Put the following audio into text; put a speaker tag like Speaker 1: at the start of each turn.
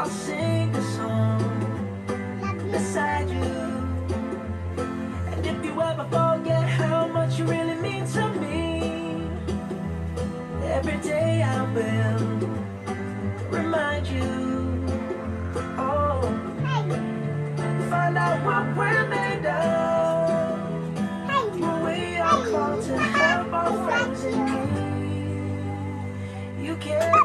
Speaker 1: I'll sing a song beside you. And if you ever forget how much you really mean to me, every day I will remind you. Oh, find out what we're made of. We are called to help our friends in need. You can